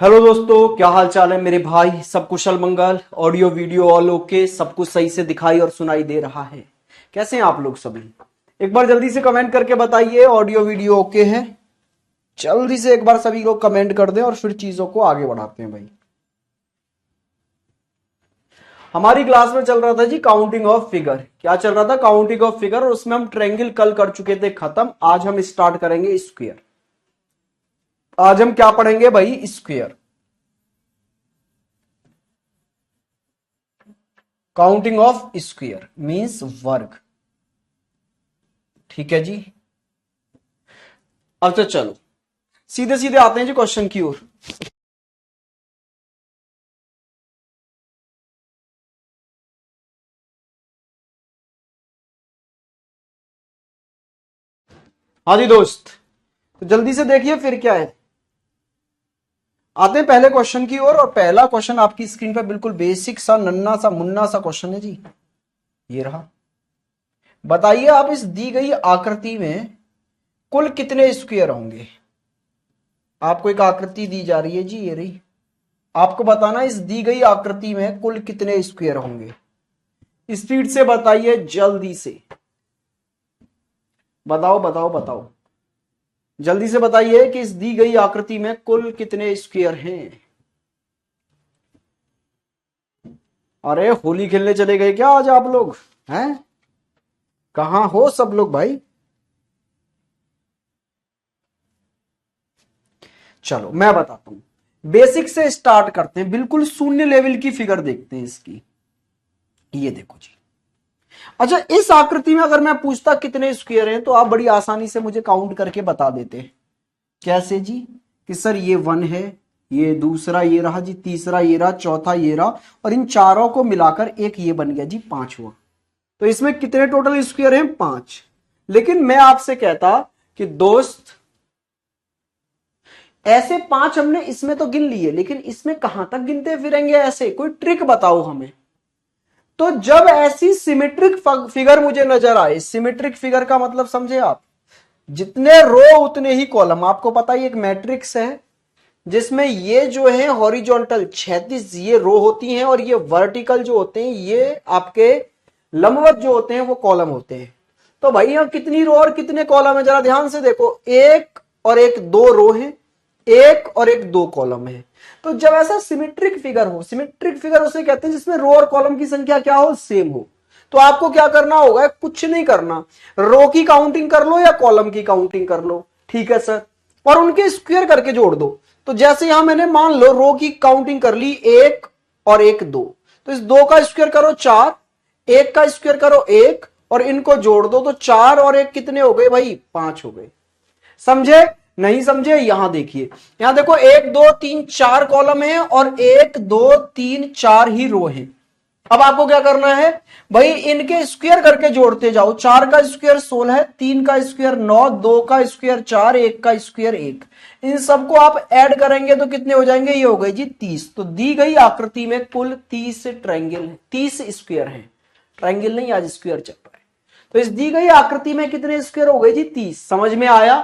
Hello दोस्तों, क्या हाल चाल है मेरे भाई। सब कुशल मंगल। ऑडियो वीडियो ऑल ओके, सब कुछ सही से दिखाई और सुनाई दे रहा है। कैसे हैं आप लोग सभी? एक बार जल्दी से कमेंट करके बताइए ऑडियो वीडियो ओके है। जल्दी से एक बार सभी लोग कमेंट कर दें और फिर चीजों को आगे बढ़ाते हैं भाई। हमारी क्लास में चल रहा था जी काउंटिंग ऑफ फिगर। क्या चल रहा था? Counting of figure. और उसमें हम ट्रायंगल कल कर चुके थे खत्म। आज हम स्टार्ट करेंगे स्क्वायर। आज हम क्या पढ़ेंगे भाई? Square. Counting of square means वर्ग। ठीक है जी। अब तो चलो सीधे सीधे आते हैं जी क्वेश्चन की ओर। हाँ जी दोस्त, तो जल्दी से देखिए फिर क्या है। आते हैं पहले क्वेश्चन की ओर। और पहला क्वेश्चन आपकी स्क्रीन पर बिल्कुल बेसिक सा नन्ना सा मुन्ना सा क्वेश्चन है जी। ये रहा। बताइए आप इस दी गई आकृति में कुल कितने स्क्वायर होंगे। आपको एक आकृति दी जा रही है जी, ये रही। आपको बताना इस दी गई आकृति में कुल कितने स्क्वायर होंगे। स्पीड से बताइए, जल्दी से बताओ बताओ बताओ। जल्दी से बताइए कि इस दी गई आकृति में कुल कितने स्क्वायर हैं। अरे होली खेलने चले गए क्या आज आप लोग? हैं? कहां हो सब लोग भाई? चलो मैं बताता हूं। बेसिक से स्टार्ट करते हैं, बिल्कुल शून्य लेवल की फिगर देखते हैं इसकी। ये देखो जी। अच्छा, इस आकृति में अगर मैं पूछता कितने स्क्वायर हैं तो आप बड़ी आसानी से मुझे काउंट करके बता देते। कैसे जी? कि सर ये 1 है, ये दूसरा ये रहा जी, तीसरा ये रहा, चौथा ये रहा, और इन चारों को मिलाकर एक ये बन गया जी 5वां। तो इसमें कितने टोटल स्क्वायर हैं? 5। लेकिन मैं आपसे कहता कि दोस्त ऐसे 5 हमने इसमें तो गिन लिए, लेकिन इसमें कहां तक गिनते फिरेंगे? ऐसे कोई ट्रिक बताओ हमें। तो जब ऐसी सिमेट्रिक फिगर मुझे नजर आए, सिमेट्रिक फिगर का मतलब समझे आप, जितने रो उतने ही कॉलम। आपको पता है एक मैट्रिक्स है जिसमें ये जो है हॉरिजॉन्टल 36 ये रो होती हैं और ये वर्टिकल जो होते हैं ये आपके लंबवत जो होते हैं वो कॉलम होते हैं। तो भाई यहां कितनी रो और कितने कॉलम है? जरा ध्यान से देखो, एक और एक दो रो है, एक और एक दो कॉलम है। तो जब ऐसा सिमेट्रिक फिगर हो, सिमेट्रिक फिगर उसे कहते हैं जिसमें रो और कॉलम की संख्या क्या हो? सेम हो। तो आपको क्या करना होगा? कुछ नहीं करना, रो की काउंटिंग कर लो या कॉलम की काउंटिंग कर लो, ठीक है सर, और उनके स्क्वायर करके जोड़ दो। तो जैसे यहां मैंने मान लो रो की काउंटिंग कर ली, एक और एक दो, तो इस दो का स्क्वायर करो 4, एक का स्क्वायर करो 1, और इनको जोड़ दो तो 4 और 1 कितने हो गए भाई? 5 हो गए। समझे? नहीं समझे? यहां देखिए, यहां देखो 1 2 3 4 कॉलम है और 1 2 3 4 ही रो है। अब आपको क्या करना है भाई? इनके स्क्वायर करके जोड़ते जाओ। 4 का स्क्वायर 16, 3 का स्क्वायर 9, 2 का स्क्वायर 4, 1 का स्क्वायर 1। इन सबको आप ऐड करेंगे तो कितने हो जाएंगे? ये हो गए जी 30। तो दी गई आकृति में कुल 30 ट्रायंगल है, 30 स्क्वायर है। ट्रायंगल नहीं, आज स्क्वायर चल रहा है। तो इस दी गई आकृति में कितने स्क्वायर हो गए जी? 30। समझ में आया?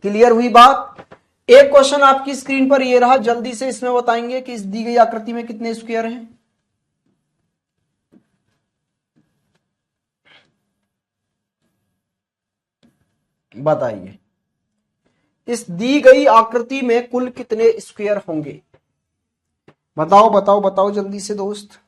क्लियर हुई बात? एक क्वेश्चन आपकी स्क्रीन पर ये रहा, जल्दी से इसमें बताएंगे कि इस दी गई आकृति में कितने स्क्वायर हैं। बताइए इस दी गई आकृति में कुल कितने स्क्वायर होंगे। बताओ बताओ बताओ जल्दी से दोस्त।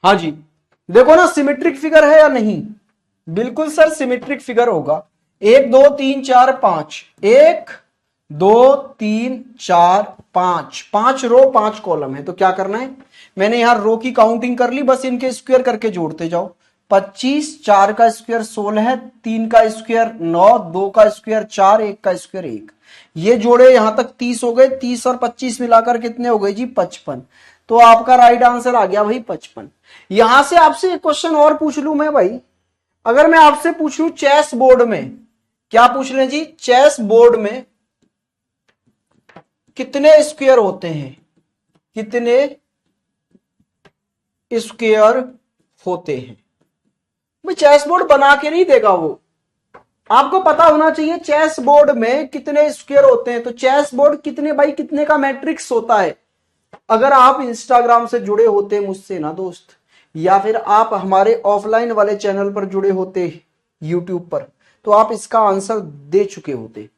हाँ जी, देखो ना सिमेट्रिक फिगर है या नहीं। बिल्कुल सर सिमेट्रिक फिगर होगा। 1 2 3 4 5, 1 2 3 4 5, 5 रो 5 कॉलम है। तो क्या करना है, मैंने यहां रो की काउंटिंग कर ली, बस इनके स्क्वायर करके जोड़ते जाओ। 25, 4 का स्क्वायर 16, 3 का स्क्वायर 9, 2 का स्क्वायर 4, 1 का स्क्वायर 1। ये जोड़े यहां तक 30 हो गए। 30 और 25 मिलाकर कितने हो गए जी, 55। तो आपका राइट आंसर आ गया भाई 55। यहां से आपसे एक क्वेश्चन और पूछ लू मैं भाई, अगर मैं आपसे पूछ लू चेस बोर्ड में, क्या पूछ लें जी, चेस बोर्ड में कितने स्क्वायर होते हैं, कितने स्क्वायर होते हैं। भाई चेस बोर्ड बना के नहीं देगा वो, आपको पता होना चाहिए चेस बोर्ड में कितने स्क्वायर होते हैं। तो चेस बोर्ड कितने भाई, कितने का मैट्रिक्स होता है। अगर आप इंस्टाग्राम से जुड़े होते मुझसे ना दोस्त, या फिर आप हमारे ऑफलाइन वाले चैनल पर जुड़े होते यूट्यूब पर, तो आप इसका आंसर दे चुके होते।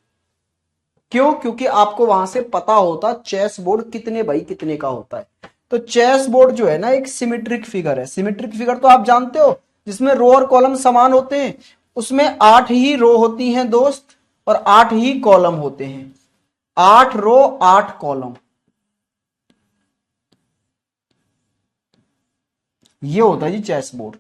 क्यों, क्योंकि आपको वहां से पता होता चेस बोर्ड कितने भाई कितने का होता है। तो चेस बोर्ड जो है ना एक सिमेट्रिक फिगर है। सिमेट्रिक फिगर तो आप जानते हो, जिसमें रो और कॉलम समान होते हैं, उसमें 8 ही रो होती हैं दोस्त, और 8 ही कॉलम होते हैं। 8 रो 8 कॉलम, ये होता है जी चेस बोर्ड।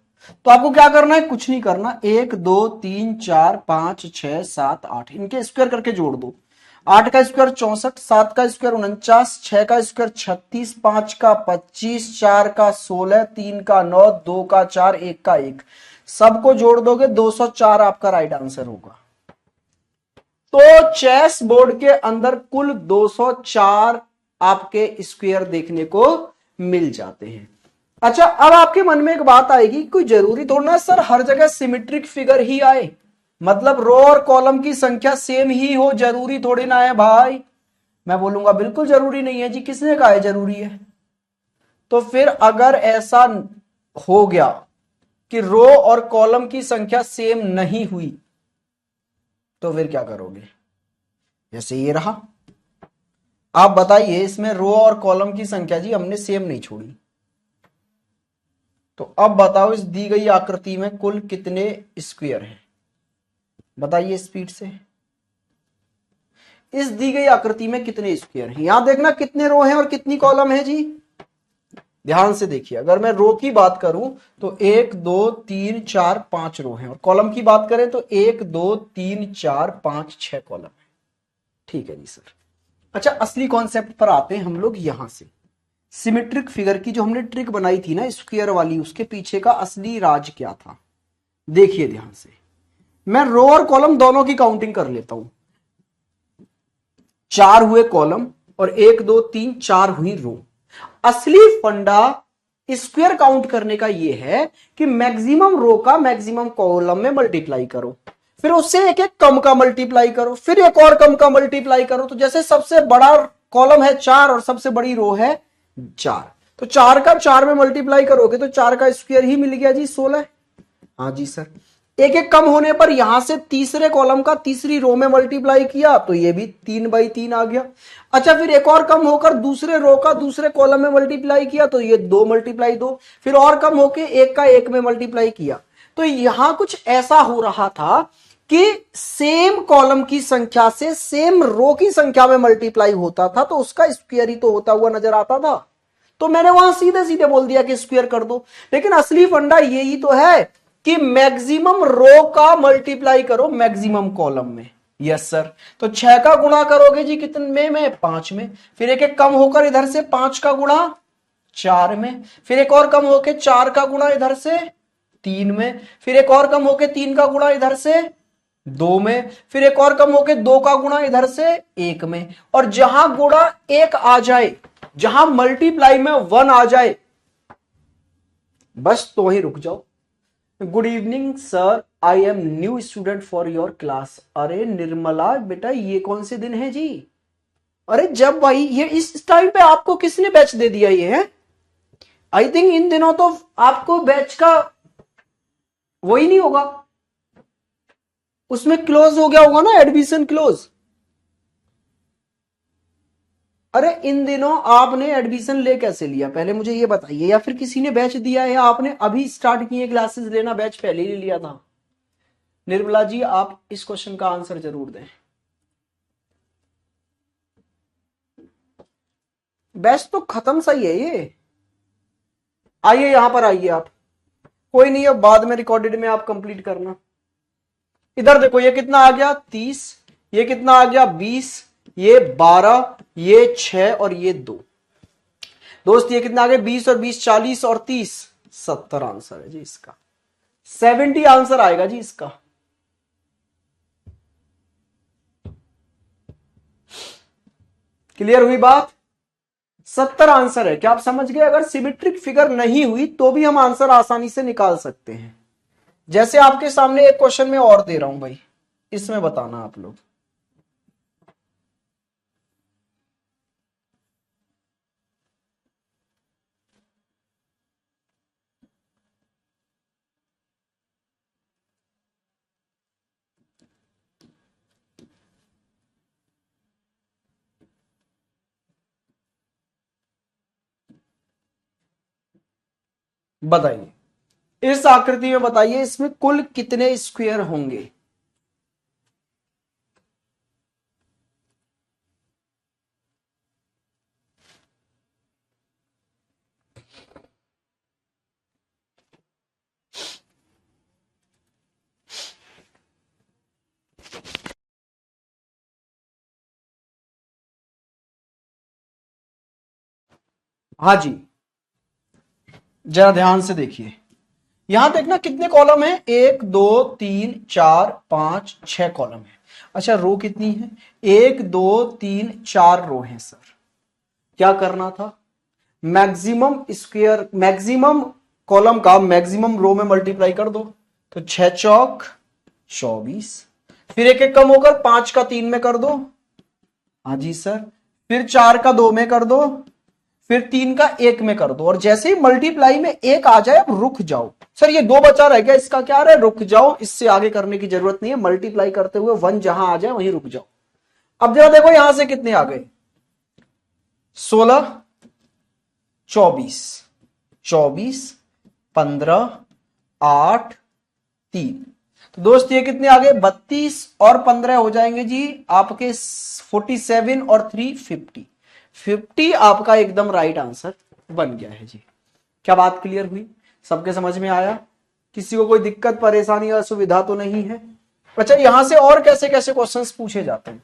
तो आपको क्या करना है, कुछ नहीं करना, 1 2 3 4 5 6 7 8 इनके स्क्वायर करके जोड़ दो। 8 का स्क्वायर 64, 7 का स्क्वायर 49, 6 का स्क्वायर 36, 5 का 25, 4 का 16, 3 का 9, 2 का 4, 1 का 1, सबको जोड़ दोगे 204 आपका राइट आंसर होगा। तो चेस बोर्ड के अंदर कुल 204 आपके स्क्वायर देखने को मिल जाते हैं। अच्छा, अब आपके मन में एक बात आएगी, कोई जरूरी थोड़ा ना सर हर जगह सिमेट्रिक फिगर ही आए, मतलब रो और कॉलम की संख्या सेम ही हो, जरूरी थोड़ी ना है भाई। मैं बोलूंगा बिल्कुल जरूरी नहीं है जी, किसने कहा है जरूरी है। तो फिर अगर ऐसा हो गया कि रो और कॉलम की संख्या सेम नहीं हुई, तो फिर क्या करोगे। जैसे ये रहा, आप बताइए, इसमें रो और कॉलम की संख्या जी हमने सेम नहीं छोड़ी। तो अब बताओ इस दी गई आकृति में कुल कितने स्क्वायर हैं, बताइए स्पीड से। इस दी गई आकृति में कितने स्क्वायर हैं, यहां देखना कितने रो हैं और कितनी कॉलम है जी। ध्यान से देखिए, अगर मैं रो की बात करूं तो 1 2 3 4 5 रो हैं, और कॉलम की बात करें तो 1 2 3 4 5 6 कॉलम है। ठीक है जी सर। अच्छा, असली कॉन्सेप्ट पर आते हैं हम लोग यहां से। सिमेट्रिक फिगर की जो हमने ट्रिक बनाई थी ना स्क्वायर वाली, उसके पीछे का असली राज क्या था, देखिए ध्यान से। मैं रो और कॉलम दोनों की काउंटिंग कर लेता हूं। 4 हुए कॉलम और 1 2 3 4 हुई रो। असली फंडा स्क्वायर काउंट करने का यह है कि मैक्सिमम रो का मैक्सिमम कॉलम में मल्टीप्लाई करो, फिर उससे एक एक कम का मल्टीप्लाई करो, फिर एक और कम का मल्टीप्लाई करो। तो जैसे सबसे बड़ा कॉलम है 4 और सबसे बड़ी रो है 4, तो 4 का 4 में मल्टीप्लाई करोगे तो 4 का स्क्वायर ही मिल गया जी 16। हाँ जी सर। एक एक कम होने पर यहां से तीसरे कॉलम का तीसरी रो में मल्टीप्लाई किया तो ये भी 3/3 आ गया। अच्छा, फिर एक और कम होकर दूसरे रो का दूसरे कॉलम में मल्टीप्लाई किया तो ये 2 × 2, फिर और कम होके 1 का 1 में मल्टीप्लाई किया। तो यहां कुछ ऐसा हो रहा था कि सेम कॉलम की संख्या से सेम रो की संख्या में मल्टीप्लाई होता था, तो उसका स्क्वायर ही तो होता हुआ नजर आता था। तो मैंने वहां सीधे सीधे बोल दिया कि स्क्वायर कर दो। लेकिन असली फंडा यही तो है कि मैक्सिमम रो का मल्टीप्लाई करो मैक्सिमम कॉलम में। Yes sir. तो 6 का गुणा करोगे जी कितने में, 5 में, फिर एक एक कम होकर इधर से 5 का गुणा 4 में, फिर एक और कम होकर 4 का गुणा इधर से 3 में, फिर एक और कम होकर 3 का गुणा इधर से 2 में, फिर एक और कम होकर 2 का गुणा इधर से 1 में। और जहां गुणा 1 आ जाए, जहां मल्टीप्लाई में 1 आ जाए, बस तो ही रुक जाओ। Good evening sir, I am new student for your class. अरे निर्मला बेटा, ये कौन से दिन है जी। अरे जब भाई ये इस टाइम पे आपको किसने बैच दे दिया ये है। आई थिंक इन दिनों तो आपको बैच का वही नहीं होगा, उसमें क्लोज हो गया होगा ना, एडमिशन क्लोज। अरे इन दिनों आपने एडमिशन ले कैसे लिया, पहले मुझे ये बताइए, या फिर किसी ने बैच दिया है, या आपने अभी स्टार्ट किए क्लासेस लेना, बैच पहले ही लिया था। निर्मला जी, आप इस क्वेश्चन का आंसर जरूर दें। बेस्ट तो खत्म सही है ये। आइए यहां पर आइए आप, कोई नहीं, अब बाद में रिकॉर्डेड में आप कंप्लीट करना। इधर देखो ये कितना आ गया 30, ये कितना आ गया 20, ये 12, ये 6 और ये 2। दोस्त ये कितना आ गया 20 और 20 40 और 30 70 आंसर है जी इसका। 70 आंसर आएगा जी इसका। क्लियर हुई बात? 70 आंसर है। क्या आप समझ गए? अगर सिमेट्रिक फिगर नहीं हुई तो भी हम आंसर आसानी से निकाल सकते हैं। जैसे आपके सामने एक क्वेश्चन में और दे रहा हूं भाई, इसमें बताना आप लोग। बताइए इस आकृति में, बताइए इसमें कुल कितने स्क्वायर होंगे? हाँ जी, जरा ध्यान से देखिए। यहां देखना कितने कॉलम है, 1 2 3 4 5 6 कॉलम है। अच्छा रो कितनी है? 1 2 3 4 रो है सर। क्या करना था? मैक्सिमम स्क्वायर, मैक्सिमम कॉलम का मैक्सिमम रो में मल्टीप्लाई कर दो। तो 6 चौक 24, फिर एक एक कम होकर 5 का 3 में कर दो। हाँ जी सर, फिर 4 का 2 में कर दो, फिर 3 का 1 में कर दो। और जैसे ही मल्टीप्लाई में 1 आ जाए अब रुक जाओ। सर ये 2 बचा रह गया, इसका क्या रहा है? रुक जाओ, इससे आगे करने की जरूरत नहीं है। मल्टीप्लाई करते हुए 1 जहां आ जाए वहीं रुक जाओ। अब जरा देखो यहां से कितने आ गए, 16 24 24 15 8 3। तो दोस्त ये कितने आ गए? 32 और 15 हो जाएंगे जी आपके 47 और 3 50। 50 आपका एकदम राइट आंसर बन गया है जी। क्या बात क्लियर हुई? सबके समझ में आया? किसी को कोई दिक्कत परेशानी या असुविधा तो नहीं है? अच्छा यहां से और कैसे कैसे क्वेश्चंस पूछे जाते हैं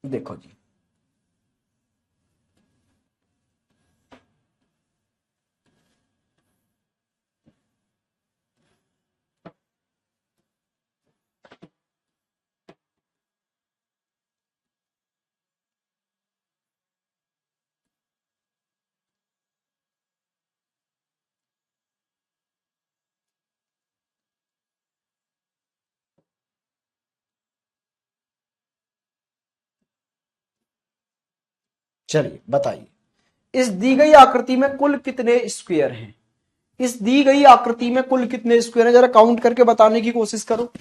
देखो जी। चलिए बताइए, इस दी गई आकृति में कुल कितने स्क्वायर हैं? इस दी गई आकृति में कुल कितने स्क्वायर हैं? जरा काउंट करके बताने की कोशिश करो।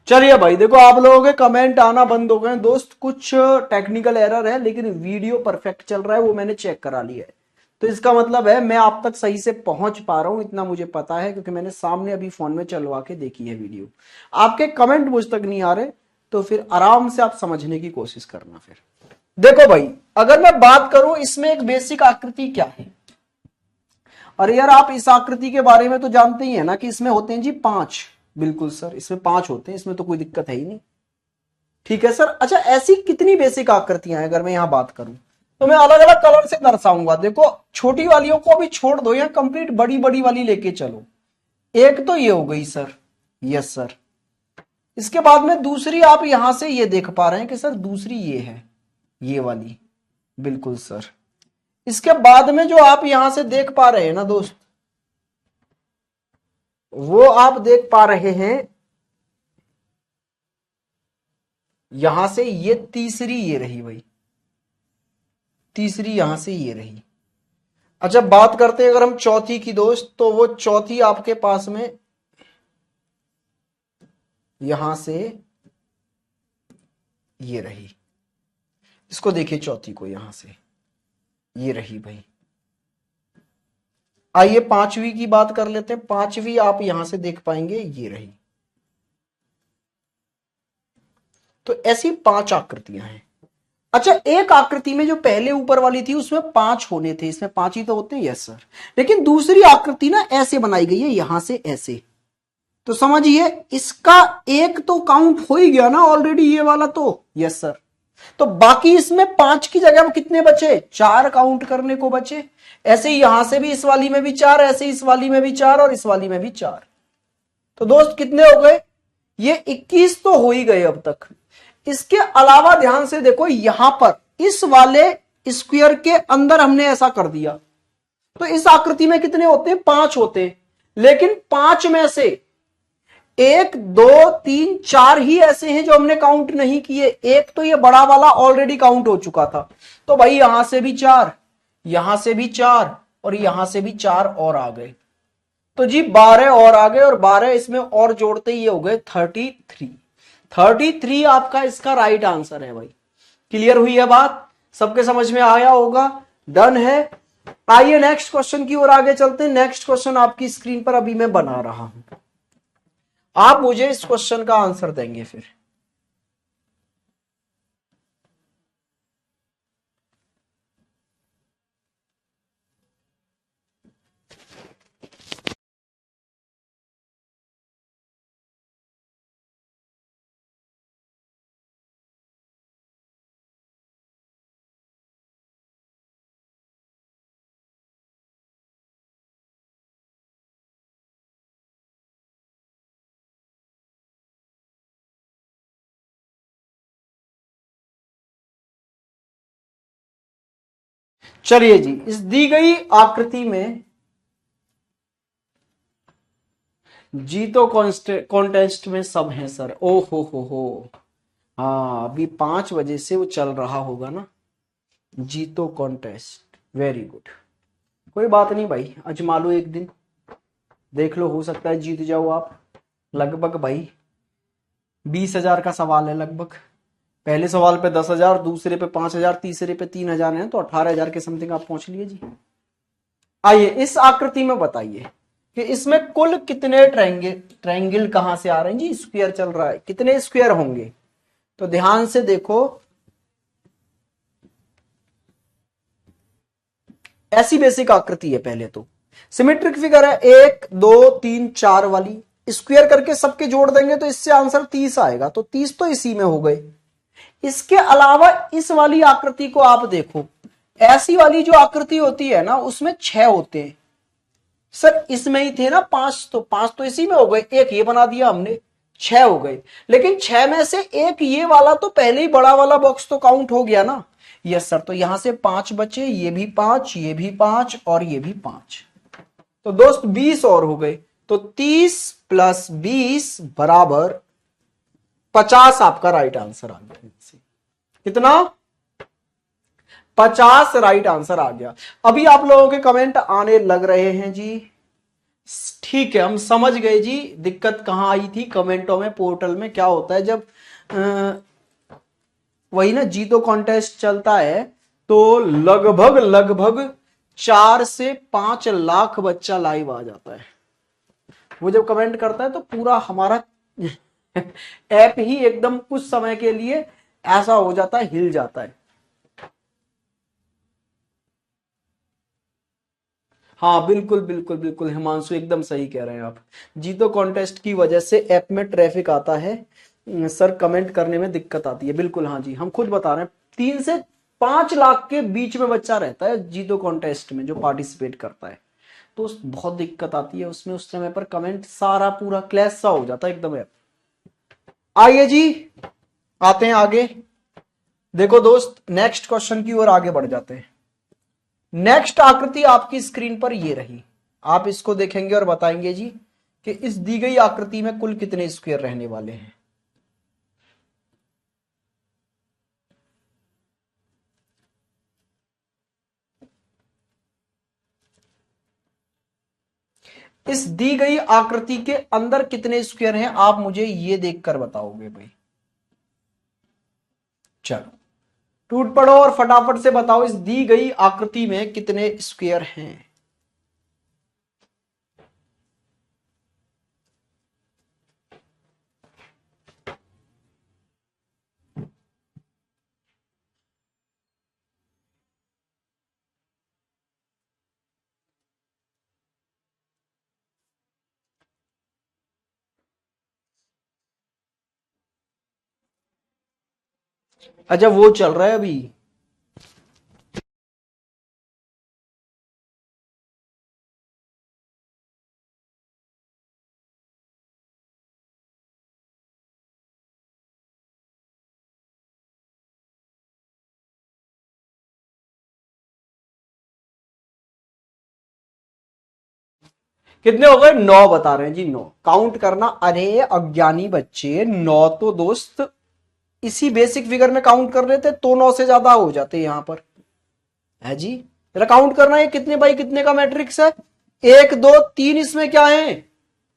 चलिए भाई देखो, आप लोगों के कमेंट आना बंद हो गए दोस्त। कुछ टेक्निकल एरर है, लेकिन वीडियो परफेक्ट चल रहा है, वो मैंने चेक करा लिया है। तो इसका मतलब है मैं आप तक सही से पहुंच पा रहा हूं, इतना मुझे पता है, क्योंकि मैंने सामने अभी फोन में चलवा के देखी है वीडियो। आपके कमेंट मुझ तक नहीं आ रहे, तो फिर आराम से आप समझने की कोशिश करना। फिर देखो भाई, अगर मैं बात करूं इसमें एक बेसिक आकृति क्या है। अरे यार आप इस आकृति के बारे में तो जानते ही है ना कि इसमें होते हैं जी 5। बिल्कुल सर, इसमें 5 होते हैं, इसमें तो कोई दिक्कत है ही नहीं। ठीक है सर। अच्छा ऐसी कितनी बेसिक आकृतियां हैं अगर मैं यहां बात करूं, तो मैं अलग अलग कलर से दर्शाऊंगा। देखो छोटी वालियों को अभी छोड़ दो, यहां कंप्लीट बड़ी बड़ी वाली लेके चलो। एक तो ये हो गई सर, यस सर। इसके बाद में दूसरी आप यहां से ये देख पा रहे हैं कि सर दूसरी ये है, ये वाली। बिल्कुल सर। इसके बाद में जो आप यहां से देख पा रहे हैं ना दोस्त, वो आप देख पा रहे हैं यहां से ये तीसरी ये रही भाई, तीसरी यहां से ये रही। अच्छा बात करते हैं अगर हम चौथी की दोस्त, तो वो चौथी आपके पास में यहां से ये रही। इसको देखिए चौथी को, यहां से ये रही भाई। आइए पांचवी की बात कर लेते हैं। पांचवी आप यहां से देख पाएंगे ये रही। तो ऐसी 5 आकृतियां हैं। अच्छा एक आकृति में जो पहले ऊपर वाली थी उसमें 5 होने थे, इसमें 5 ही तो होते हैं। Yes sir. लेकिन दूसरी आकृति ना ऐसे बनाई गई है, यहां से ऐसे। तो समझिए इसका एक तो काउंट हो ही गया ना ऑलरेडी ये वाला तो। Yes sir. तो बाकी इसमें 5 की जगह में कितने बचे? 4 काउंट करने को बचे। ऐसे ही यहां से भी इस वाली में भी 4, ऐसे ही इस वाली में भी 4 और इस वाली में भी 4। तो दोस्त कितने हो गए? ये 21 तो हो ही गए अब तक। इसके अलावा ध्यान से देखो यहां पर इस वाले स्क्वायर के अंदर हमने ऐसा कर दिया, तो इस आकृति में कितने होते हैं? 5 होते हैं। लेकिन 5 में से 1 2 3 4 ही ऐसे हैं जो हमने काउंट नहीं किए। एक तो ये बड़ा वाला ऑलरेडी काउंट हो चुका था, तो भाई यहां से भी 4, यहां से भी 4 और यहां से भी 4 और आ गए। तो जी 12 और आ गए, और 12 इसमें और जोड़ते ही हो गए 33। 33 आपका इसका राइट आंसर है भाई। क्लियर हुई है बात? सबके समझ में आया होगा? डन है। आइए नेक्स्ट क्वेश्चन की ओर आगे चलते हैं। नेक्स्ट क्वेश्चन आपकी स्क्रीन पर अभी मैं बना रहा हूं, आप मुझे इस क्वेश्चन का आंसर देंगे फिर। चलिए जी, इस दी गई आकृति में जीतो कॉन्टेस्ट में सब हैं सर। ओ हो। हाँ अभी 5 बजे से वो चल रहा होगा ना, जीतो कॉन्टेस्ट। Very good. कोई बात नहीं भाई, अजमा लो एक दिन, देख लो, हो सकता है जीत जाओ आप। लगभग भाई 20,000 का सवाल है लगभग। पहले सवाल पे 10,000, दूसरे पे 5,000, तीसरे पे 3,000 है, तो 18,000 के समथिंग आप पहुंच लिए जी। आइए इस आकृति में बताइए कि इसमें कुल कितने ट्रायंगल कहां से आ रहे हैं जी? स्क्वायर चल रहा है, कितने स्क्वायर होंगे? तो ध्यान से देखो, ऐसी बेसिक आकृति है। पहले तो सिमेट्रिक फिगर है, 1 2 3 4 वाली। स्क्वायर करके सबके जोड़ देंगे तो इससे आंसर 30 आएगा, तो 30 तो इसी में हो गए। इसके अलावा इस वाली आकृति को आप देखो, ऐसी वाली जो आकृति होती है ना उसमें 6 होते हैं। सर इसमें ही थे ना 5, तो 5 तो इसी में हो गए। एक ये बना दिया हमने, 6 हो गए। लेकिन 6 में से एक ये वाला तो पहले ही बड़ा वाला बॉक्स तो काउंट हो गया ना। Yes sir. तो यहां से 5 बचे, ये भी 5, ये भी 5 और ये भी 5। तो दोस्त 20 और हो गए। तो 30 प्लस 20 बराबर 50 आपका राइट आंसर आ गया। कितना? 50 राइट आंसर आ गया। अभी आप लोगों के कमेंट आने लग रहे हैं जी। ठीक है, हम समझ गए जी दिक्कत कहां आई थी। कमेंटों में, पोर्टल में क्या होता है जब वही ना जीतो कॉन्टेस्ट चलता है, तो लगभग 4 से 5 लाख बच्चा लाइव आ जाता है। वो जब कमेंट करता है तो पूरा हमारा ऐप ही एकदम कुछ समय के लिए ऐसा हो जाता है, हिल जाता है। हाँ बिल्कुल बिल्कुल बिल्कुल हिमांशु, एकदम सही कह रहे हैं आप। जीतो कॉन्टेस्ट की वजह से ऐप में ट्रैफिक आता है सर, कमेंट करने में दिक्कत आती है। बिल्कुल हाँ जी, हम खुद बता रहे हैं 3 से 5 लाख के बीच में बच्चा रहता है जीतो कॉन्टेस्ट में जो पार्टिसिपेट करता है, तो बहुत दिक्कत आती है उसमें। उस समय पर कमेंट सारा पूरा क्लैश सा हो जाता है एकदम ऐप। आइए जी आते हैं आगे। देखो दोस्त नेक्स्ट क्वेश्चन की ओर आगे बढ़ जाते हैं। नेक्स्ट आकृति आपकी स्क्रीन पर ये रही, आप इसको देखेंगे और बताएंगे जी कि इस दी गई आकृति में कुल कितने स्क्वायर रहने वाले हैं। इस दी गई आकृति के अंदर कितने स्क्वायर हैं, आप मुझे ये देखकर बताओगे भाई। चलो टूट पड़ो और फटाफट से बताओ इस दी गई आकृति में कितने स्क्वायर हैं। अच्छा वो चल रहा है अभी। कितने हो गए, 9 बता रहे हैं जी, 9 काउंट करना। अरे अज्ञानी बच्चे, 9 तो दोस्त इसी बेसिक फिगर में काउंट कर लेते तो 9 से ज्यादा हो जाते यहां पर है जी। जरा काउंट करना ये कितने बाई कितने का मैट्रिक्स है। 1 2 3 इसमें क्या है,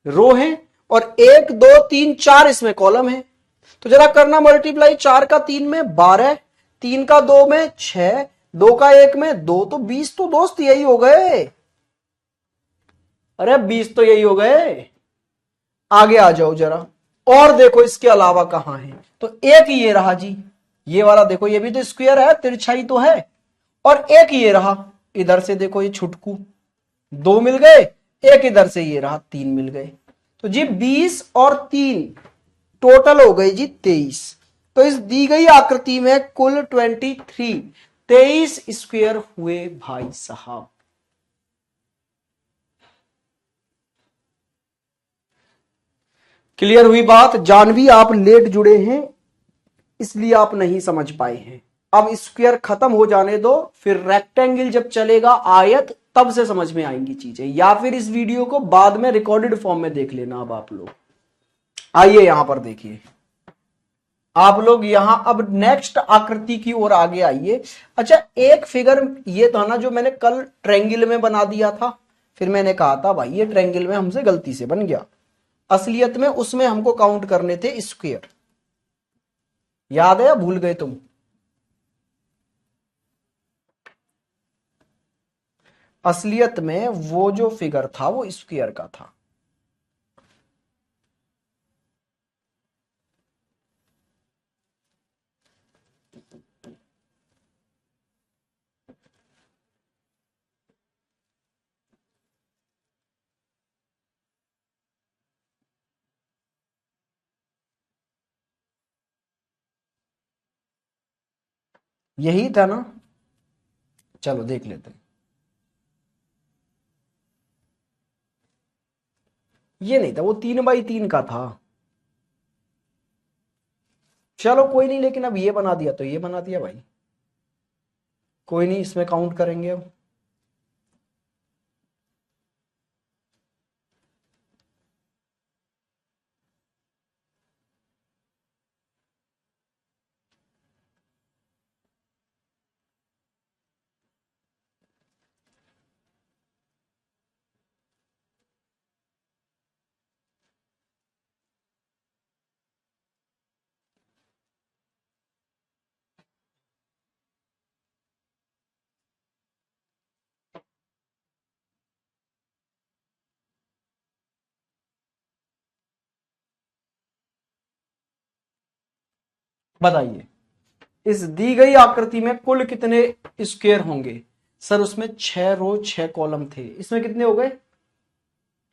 रो है, और 1 2 3 4 इसमें कॉलम है। तो जरा करना मल्टीप्लाई, 4 का 3 में 12, 3 का 2 में 6, 2 का 1 में 2, तो 20 तो दोस्त यही हो गए। अरे 20 तो यही हो गए। आगे आ जाओ जरा और देखो इसके अलावा कहां है। तो एक ये रहा जी, ये वाला देखो, ये भी तो स्क्वायर है, तिरछाई तो है। और एक ये रहा, इधर से देखो ये छुटकू, 2 मिल गए। एक इधर से ये रहा, 3 मिल गए। तो जी 20 और 3 टोटल हो गई जी 23। तो इस दी गई आकृति में कुल 23 स्क्वायर हुए भाई साहब। क्लियर हुई बात। जानवी आप लेट जुड़े हैं इसलिए आप नहीं समझ पाए हैं। अब स्क्वायर खत्म हो जाने दो, फिर रेक्टेंगल जब चलेगा, आयत, तब से समझ में आएंगी चीजें, या फिर इस वीडियो को बाद में रिकॉर्डेड फॉर्म में देख लेना। अब आप लोग आइए यहां पर देखिए, आप लोग यहां अब नेक्स्ट आकृति की ओर आगे आइए। अच्छा एक फिगर ये था ना जो मैंने कल ट्रायंगल में बना दिया था, फिर मैंने कहा था भाई ये ट्रायंगल में हमसे गलती से बन गया, असलियत में उसमें हमको काउंट करने थे स्क्वायर। याद है या भूल गए तुम। असलियत में वो जो फिगर था वो स्क्वायर का था। यही था ना। चलो देख लेते हैं। ये नहीं था, वो 3 बाई 3 का था। चलो कोई नहीं, लेकिन अब ये बना दिया तो ये बना दिया भाई, कोई नहीं, इसमें काउंट करेंगे अब। बताइए इस दी गई आकृति में कुल कितने स्क्वायर होंगे। सर उसमें 6 रो 6 कॉलम थे, इसमें कितने हो गए।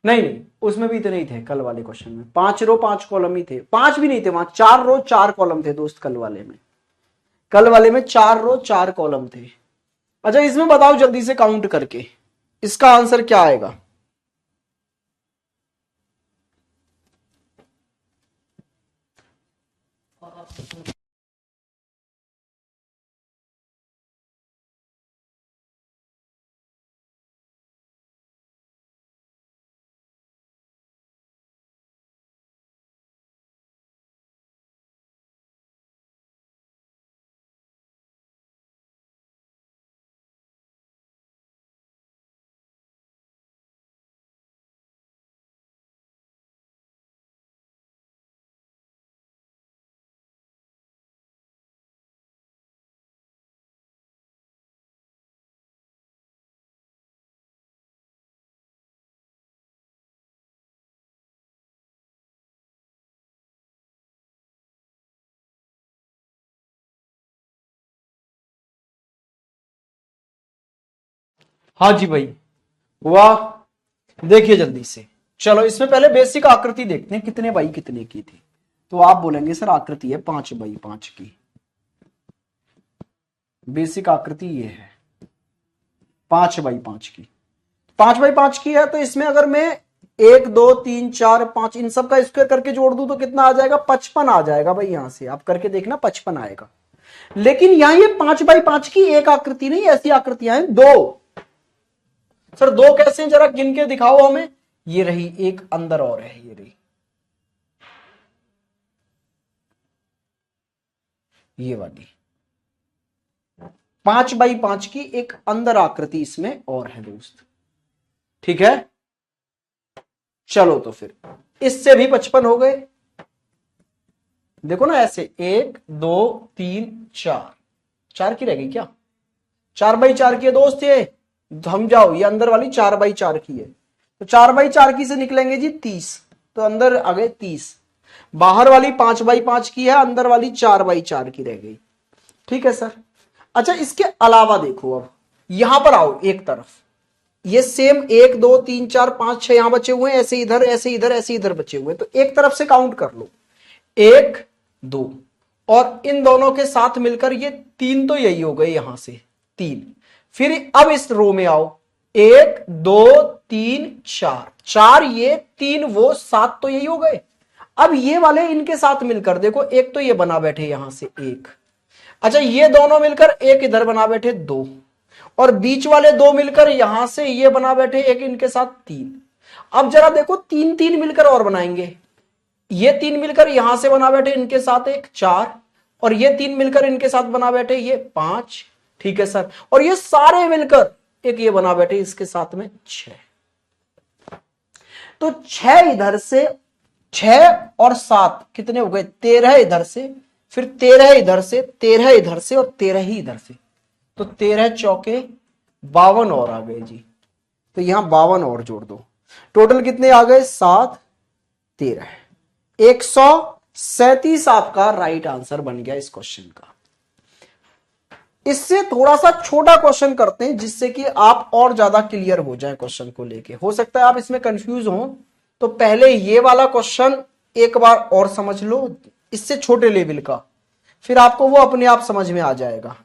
नहीं नहीं, उसमें भी इतने ही थे कल वाले क्वेश्चन में, 5 रो 5 कॉलम ही थे। 5 भी नहीं थे, वहां 4 रो 4 कॉलम थे दोस्त कल वाले में। कल वाले में 4 रो 4 कॉलम थे। अच्छा इसमें बताओ जल्दी से काउंट करके इसका आंसर क्या आएगा। हाँ जी भाई, वाह। देखिए जल्दी से, चलो इसमें पहले बेसिक आकृति देखते हैं कितने बाई कितने की थी। तो आप बोलेंगे सर आकृति है 5 बाई 5 की। बेसिक आकृति ये है 5 बाई 5 की। 5 बाई 5 की है तो इसमें अगर मैं 1 2 3 4 5 इन सब का स्क्वायर करके जोड़ दूं तो कितना आ जाएगा? 55 आ जाएगा भाई। यहां से आप करके देखना 55 आएगा। लेकिन यहां ये 5 बाई 5 की एक आकृति नहीं, ऐसी आकृतियां हैं दो। सर दो कैसे हैं, जरा गिन के दिखाओ हमें। ये रही एक, अंदर और है, ये रही, ये वाली 5 बाई 5 की एक अंदर आकृति इसमें और है दोस्त। ठीक है, चलो तो फिर इससे भी 55 हो गए। देखो ना ऐसे 1 2 3 4, 4 की रह गई क्या? 4 बाई 4 की है दोस्त ये। हम जाओ, ये अंदर वाली 4 बाई 4 की है, तो 4 बाई 4 की से निकलेंगे जी 30, तो अंदर आ गए 30। बाहर वाली 5 बाई 5 की है, अंदर वाली 4 बाई 4 की रह गई। ठीक है सर। अच्छा इसके अलावा देखो, अब यहां पर आओ एक तरफ, ये सेम 1 2 3 4 5 6 यहां बचे हुए हैं, ऐसे इधर ऐसे इधर ऐसे इधर बचे हुए हैं, तो एक तरफ से काउंट कर लो 1 2, और इन दोनों के साथ मिलकर ये 3 तो यही हो गए, यहां से 3। फिर अब इस रो में आओ 1 2 3 4, ये 3 वो 7 तो यही हो गए। अब ये वाले इनके साथ मिलकर देखो, एक तो ये बना बैठे यहां से 1, अच्छा ये दोनों मिलकर एक इधर बना बैठे 2, और बीच वाले 2 मिलकर यहां से ये बना बैठे एक, इनके साथ 3। अब जरा देखो 3 3 मिलकर और बनाएंगे, ये 3 मिलकर यहां से बना बैठे इनके साथ एक 4, और ये 3 मिलकर इनके साथ बना बैठे ये 5। ठीक है सर, और ये सारे मिलकर एक ये बना बैठे इसके साथ में 6। तो 6 इधर से, 6 और 7 कितने हो गए? 13 इधर से, फिर 13 इधर से, 13 इधर से, और 13 ही इधर से, तो 13 चौके 52 और आ गए जी। तो यहां 52 और जोड़ दो, टोटल कितने आ गए? 7 13, 137 आपका राइट आंसर बन गया इस क्वेश्चन का। इससे थोड़ा सा छोटा क्वेश्चन करते हैं जिससे कि आप और ज्यादा क्लियर हो जाए क्वेश्चन को लेके। हो सकता है आप इसमें कंफ्यूज हो, तो पहले ये वाला क्वेश्चन एक बार और समझ लो, इससे छोटे लेवल का, फिर आपको वो अपने आप समझ में आ जाएगा।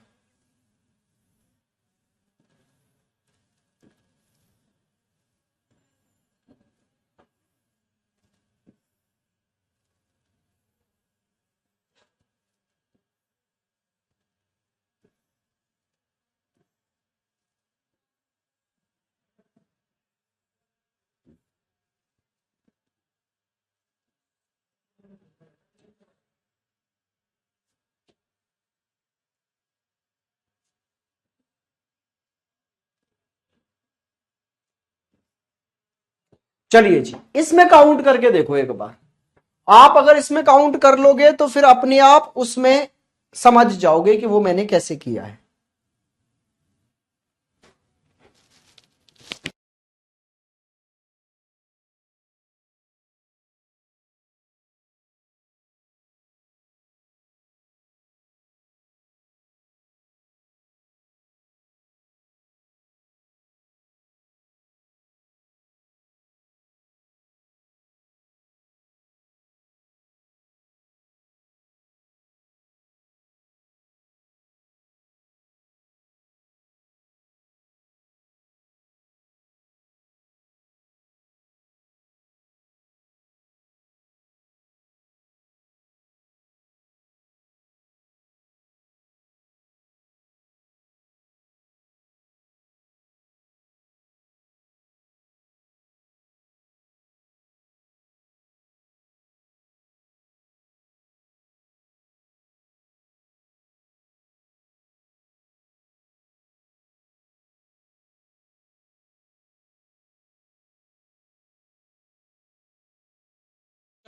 चलिए जी, इसमें काउंट करके देखो एक बार। आप अगर इसमें काउंट कर लोगे तो फिर अपने आप उसमें समझ जाओगे कि वो मैंने कैसे किया है।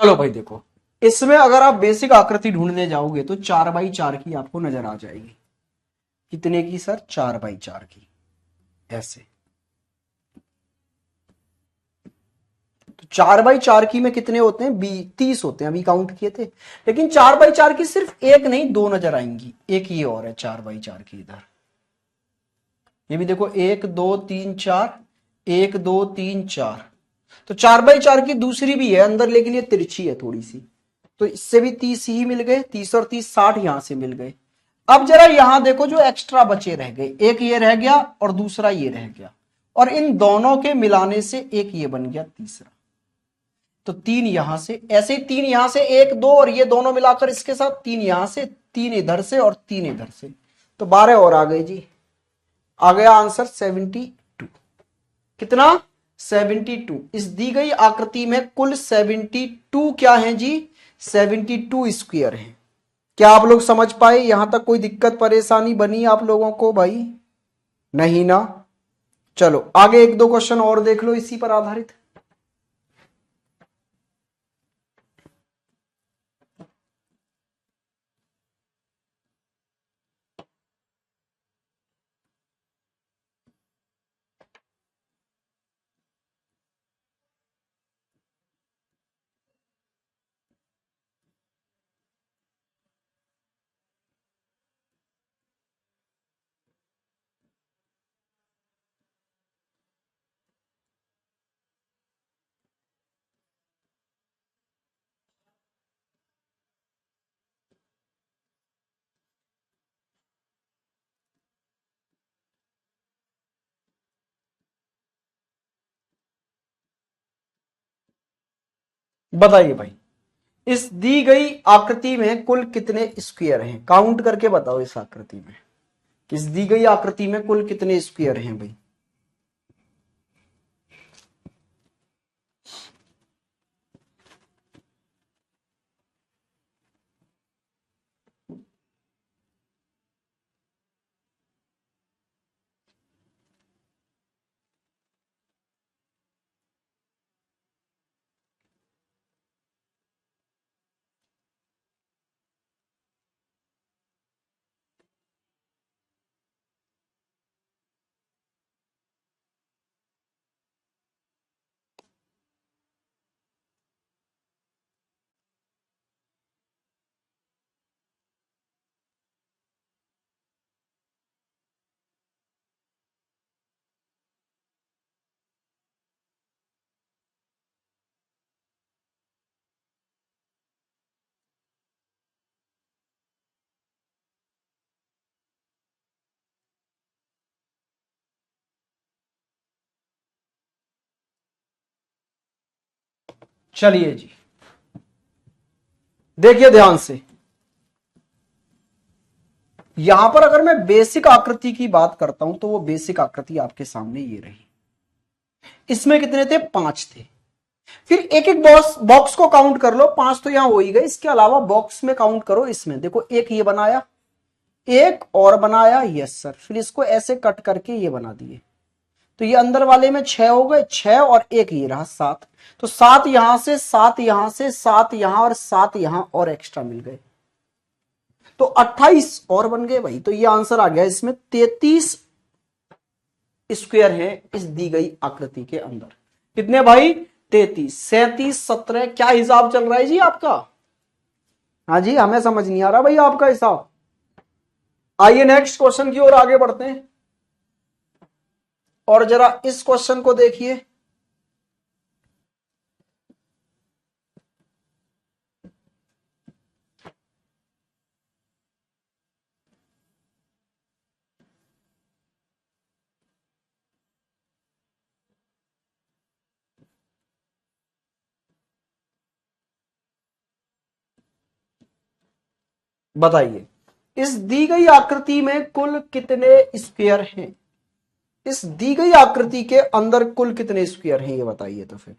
चलो भाई देखो, इसमें अगर आप बेसिक आकृति ढूंढने जाओगे तो 4 बाई 4 की आपको नजर आ जाएगी। कितने की सर? 4 बाई 4 की, ऐसे। तो 4 बाई 4 की में कितने होते हैं? 30 होते हैं, अभी काउंट किए थे। लेकिन 4 बाई 4 की सिर्फ एक नहीं, दो नजर आएंगी। एक ये और है 4 बाई 4 की इधर, ये भी देखो 1 2 3 4, 1 2 3 4, तो 4/4 की दूसरी भी है अंदर, लेकिन ये तिरछी है थोड़ी सी, तो इससे भी 30 ही मिल गए, 30 और 30 60 यहां से मिल गए। अब जरा यहां देखो जो एक्स्ट्रा बचे रह गए, एक ये रह गया और दूसरा ये रह गया, और इन दोनों के मिलाने से एक ये बन गया तीसरा, तो 3 यहां से, ऐसे ही 3 यहां से, 1 2 और ये दोनों मिलाकर इसके साथ 3 यहां से, 3 इधर से और 3 इधर से, तो 12 और आ गए जी। आ गया आंसर 72। कितना? 72। इस दी गई आकृति में कुल 72 क्या है जी? 72 स्क्वायर है। क्या आप लोग समझ पाए? यहां तक कोई दिक्कत परेशानी बनी आप लोगों को भाई? नहीं ना? चलो आगे 1 2 क्वेश्चन और देख लो इसी पर आधारित। बताइए भाई, इस दी गई आकृति में कुल कितने स्क्वायर हैं? काउंट करके बताओ इस आकृति में, इस दी गई आकृति में कुल कितने स्क्वायर हैं भाई? चलिए जी, देखिए ध्यान से, यहां पर अगर मैं बेसिक आकृति की बात करता हूं तो वो बेसिक आकृति आपके सामने ये रही। इसमें कितने थे? 5 थे। फिर एक एक बॉक्स बॉक्स को काउंट कर लो, 5 तो यहां हो ही गए, इसके अलावा बॉक्स में काउंट करो। इसमें देखो एक ये बनाया, एक और बनाया, यस सर, फिर इसको ऐसे कट करके ये बना दिए, तो ये अंदर वाले में 6 हो गए, 6 और एक ये रहा 7, तो 7 यहां से, 7 यहां से, 7 यहां और 7 यहां और एक्स्ट्रा मिल गए, तो 28 और बन गए भाई। तो ये आंसर आ गया, इसमें 33 स्क्वायर है इस दी गई आकृति के अंदर। कितने भाई? 33, 37, 17, क्या हिसाब चल रहा है जी आपका? हाँ जी, हमें समझ नहीं आ रहा भाई आपका हिसाब। आइए नेक्स्ट क्वेश्चन की ओर आगे बढ़ते हैं, और जरा इस क्वेश्चन को देखिए। बताइए, इस दी गई आकृति में कुल कितने स्क्वायर हैं? इस दी गई आकृति के अंदर कुल कितने स्क्वायर हैं, ये बताइए तो फिर।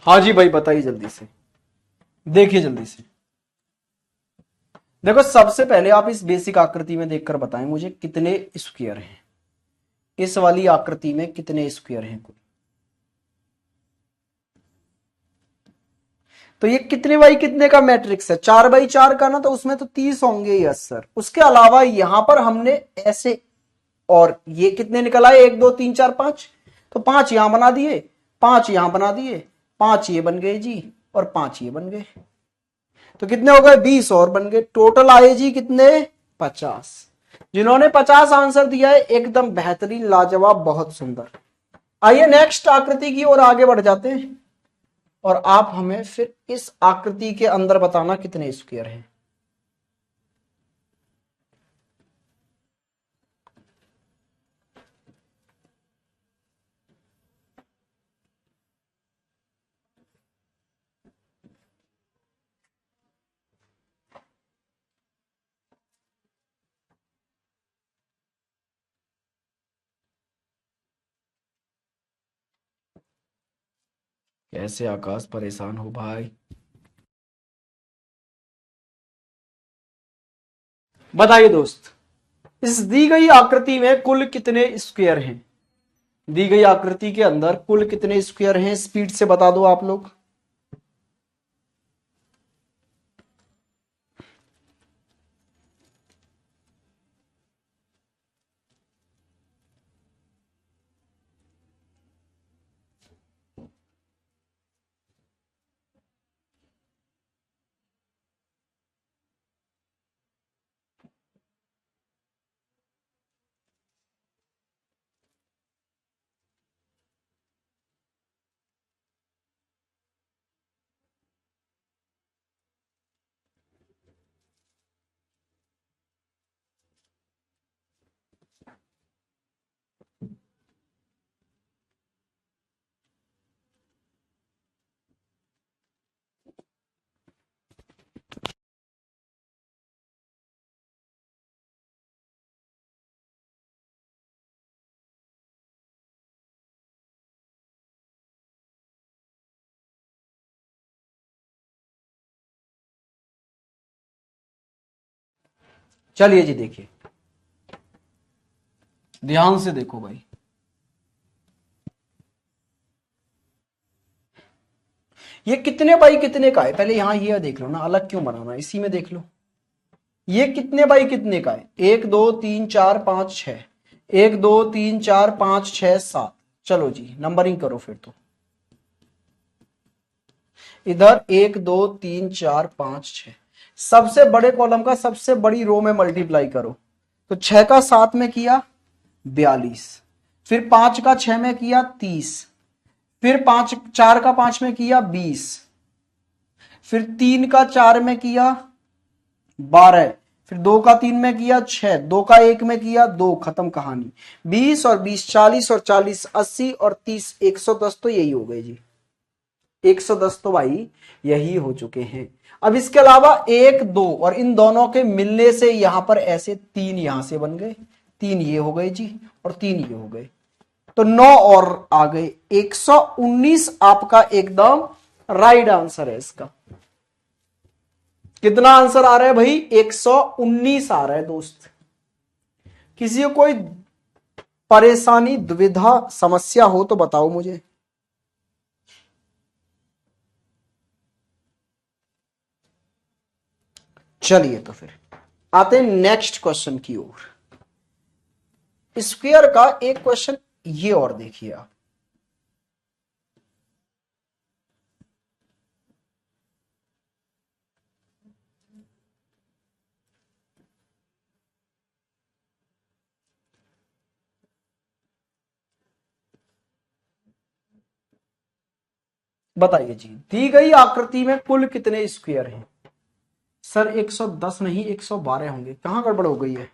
हाँ जी भाई, बताइए जल्दी से, देखिए जल्दी से। देखो सबसे पहले आप इस बेसिक आकृति में देखकर बताएं मुझे कितने स्क्वायर हैं। इस वाली आकृति में कितने स्क्वायर हैं कुल? तो ये कितने बाई कितने का मैट्रिक्स है? 4x4 का ना, तो उसमें तो 30 होंगे। Yes sir. उसके अलावा यहां पर हमने ऐसे, और ये कितने निकल आए? 1 2 3 4 5, तो 5 यहां बना दिए, 5 यहां बना दिए, 5 ये बन गए जी, और 5 ये बन गए। तो कितने हो गए? 20 और बन गए। टोटल आए जी कितने? 50। जिन्होंने 50 आंसर दिया है, एकदम बेहतरीन, लाजवाब, बहुत सुंदर। आइए नेक्स्ट आकृति की ओर आगे बढ़ जाते हैं, और आप हमें फिर इस आकृति के अंदर बताना कितने स्क्वायर हैं। कैसे आकाश परेशान हो भाई? बताइए दोस्त, इस दी गई आकृति में कुल कितने स्क्वायर हैं? दी गई आकृति के अंदर कुल कितने स्क्वायर हैं? स्पीड से बता दो आप लोग। चलिए जी, देखिए ध्यान से देखो भाई। ये कितने बाई कितने का है? पहले यहां ये देख लो ना, अलग क्यों बनाना, इसी में देख लो। ये कितने बाई कितने का है? 1 2 3 4 5 6, 1 2 3 4 5 6 7। चलो जी नंबरिंग करो फिर। तो इधर 1 2 3 4 5 6, सबसे बड़े कॉलम का सबसे बड़ी रो में मल्टीप्लाई करो। तो 6 का 7 में किया 42, फिर 5 का 6 में किया 30, फिर 5 4 का 5 में किया 20, फिर 3 का 4 में किया 12, फिर 2 का 3 में किया 6, 2 का 1 में किया 2, खत्म कहानी। 20 और 20 40, और 40 80, और 30 110। तो यही हो गए जी 110। तो भाई यही हो चुके हैं। अब इसके अलावा 1 2, और इन दोनों के मिलने से यहां पर ऐसे 3 यहां से बन गए, 3 ये हो गए जी, और 3 ये हो गए। तो 9 और आ गए। 119 आपका एकदम राइट आंसर है इसका। कितना आंसर आ रहा है भाई? 119 आ रहा है दोस्त। किसी को कोई परेशानी, दुविधा, समस्या हो तो बताओ मुझे। चलिए तो फिर आते हैं नेक्स्ट क्वेश्चन की ओर। स्क्वायर का एक क्वेश्चन ये और देखिए आप। बताइए जी, दी गई आकृति में कुल कितने स्क्वायर हैं? सर 110 नहीं 112 होंगे। कहां गड़बड़ हो गई है?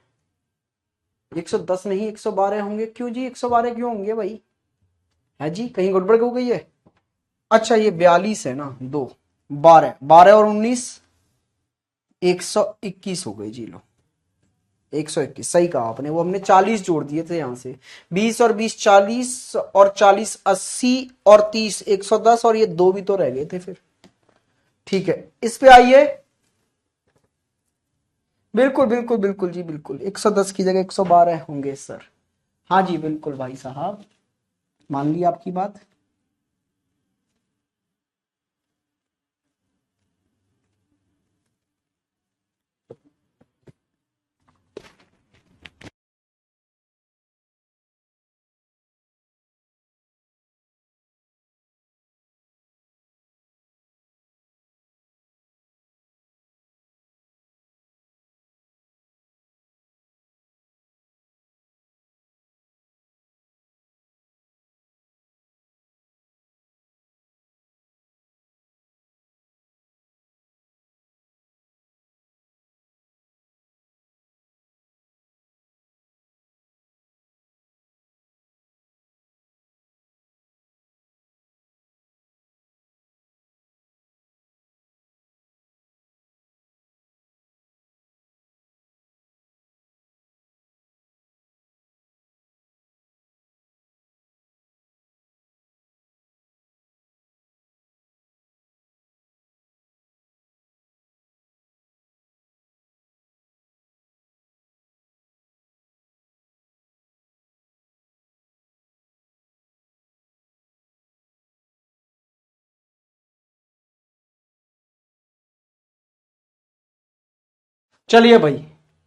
110 नहीं 112 होंगे। क्यों जी 112 क्यों होंगे भाई? है जी, कहीं गड़बड़ हो गई है? अच्छा ये 42 है ना, 2 12 12 और 19 121 हो गई जी। लो 121 सही कहा आपने, वो हमने 40 जोड़ दिए थे यहां से। 20 और 20 40, और 40 80, और 30 110, और ये दो भी तो रह गए थे फिर। ठीक है, इस पे आइए। बिल्कुल बिल्कुल बिल्कुल जी बिल्कुल, 110 की जगह 112 होंगे सर। हाँ जी बिल्कुल भाई साहब, मान ली आपकी बात। चलिए भाई,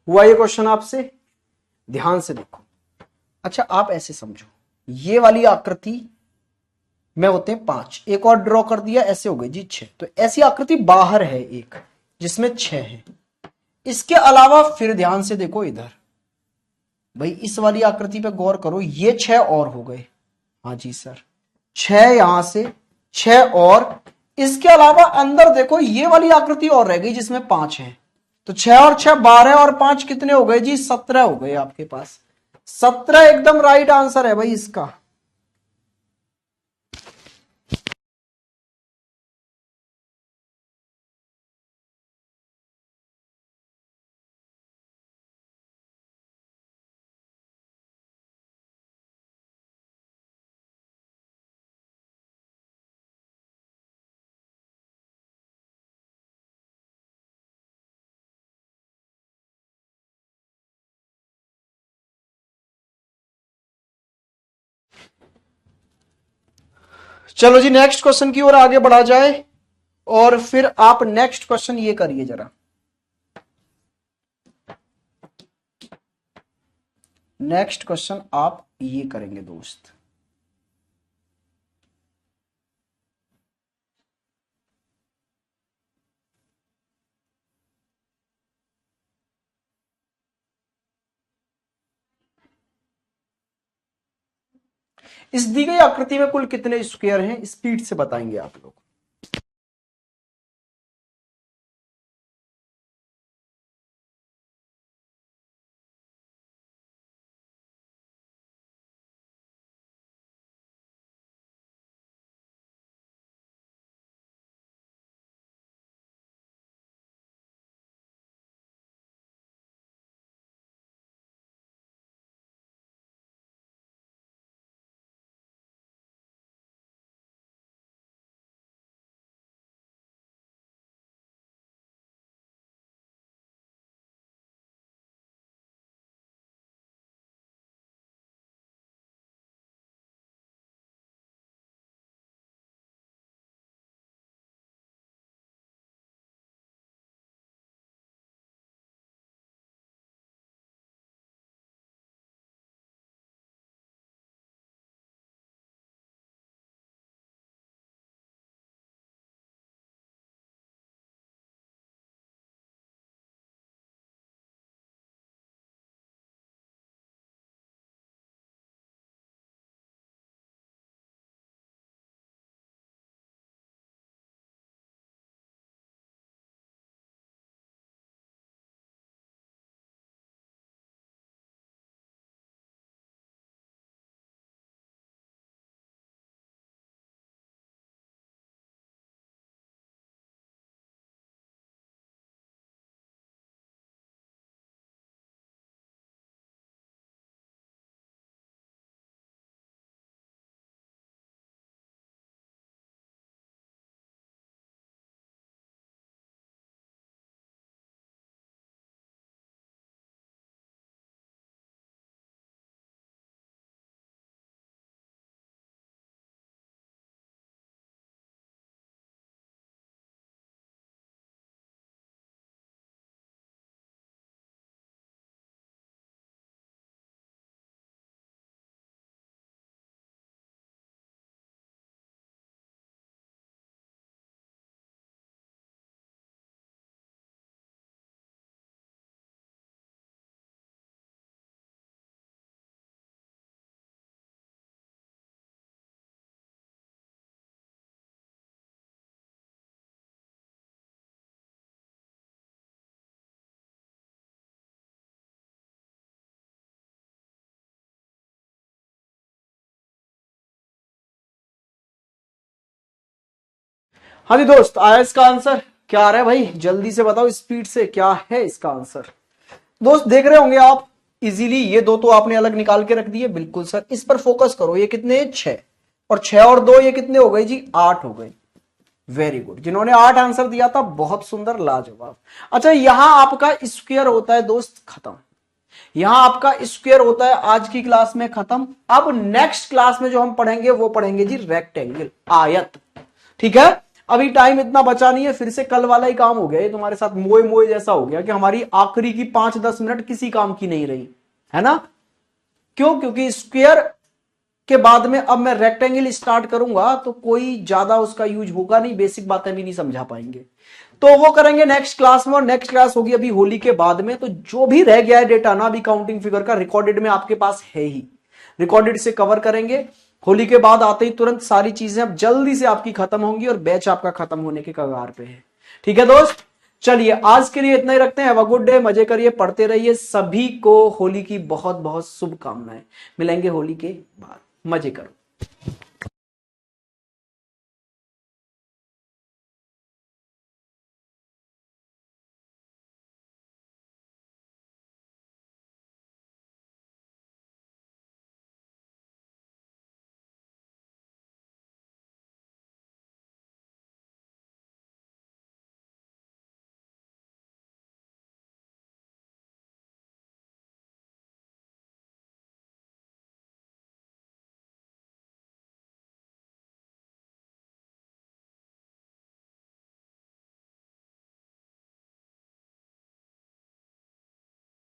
हुआ ये क्वेश्चन आपसे, ध्यान से देखो। अच्छा आप ऐसे समझो, ये वाली आकृति में होते हैं 5, एक और ड्रॉ कर दिया, ऐसे हो गए जी 6। तो ऐसी आकृति बाहर है एक, जिसमें 6 है। इसके अलावा फिर ध्यान से देखो इधर, भाई इस वाली आकृति पे गौर करो, ये 6 और हो गए। हाँ जी सर, 6 यहां से, 6 और इसके अलावा अंदर देखो ये वाली आकृति और रह गई जिसमें 5 है। तो 6 और 6 12, और 5 कितने हो गए जी? 17 हो गए आपके पास। 17 एकदम राइट आंसर है भाई इसका। चलो जी नेक्स्ट क्वेश्चन की ओर आगे बढ़ा जाए, और फिर आप नेक्स्ट क्वेश्चन ये करिए जरा। नेक्स्ट क्वेश्चन आप ये करेंगे दोस्त। इस दी गई आकृति में कुल कितने स्क्वायर हैं, स्पीड से बताएंगे आप लोग। हाँ जी दोस्त, आया इसका आंसर? क्या आ रहा है भाई, जल्दी से बताओ स्पीड से, क्या है इसका आंसर? दोस्त देख रहे होंगे आप इजीली, ये दो तो आपने अलग निकाल के रख दिए, बिल्कुल सर, इस पर फोकस करो। ये कितने, 6, और 6 और 2 ये कितने हो गए जी, 8 हो गए। वेरी गुड, जिन्होंने 8 आंसर दिया था बहुत सुंदर, लाजवाब। अच्छा, यहां आपका स्क्वायर होता है दोस्त खत्म, यहां आपका स्क्वायर होता है आज की क्लास में खत्म। अब नेक्स्ट क्लास में जो हम पढ़ेंगे वो पढ़ेंगे जी रेक्टेंगल, आयत। ठीक है, अभी टाइम इतना बचा नहीं है, फिर से कल वाला ही काम हो गया ये तुम्हारे साथ, मोए मोए जैसा हो गया कि हमारी आखिरी की 5-10 मिनट किसी काम की नहीं रही है ना। क्यों? क्योंकि स्क्वायर के बाद में अब मैं रेक्टेंगल स्टार्ट करूंगा तो कोई ज्यादा उसका यूज होगा नहीं, बेसिक बातें भी नहीं समझा पाएंगे। तो वो करेंगे नेक्स्ट क्लास में, और नेक्स्ट क्लास होगी अभी होली के बाद में। तो जो भी रह गया है डेटा ना अभी काउंटिंग फिगर का, रिकॉर्डेड में आपके पास है ही, रिकॉर्डेड से कवर करेंगे। होली के बाद आते ही तुरंत सारी चीजें अब जल्दी से आपकी खत्म होंगी और बैच आपका खत्म होने के कगार पे है। ठीक है दोस्त, चलिए आज के लिए इतना ही रखते हैं। हैव अ गुड डे, मजे करिए, पढ़ते रहिए। सभी को होली की बहुत बहुत शुभकामनाएं। मिलेंगे होली के बाद, मजे करो।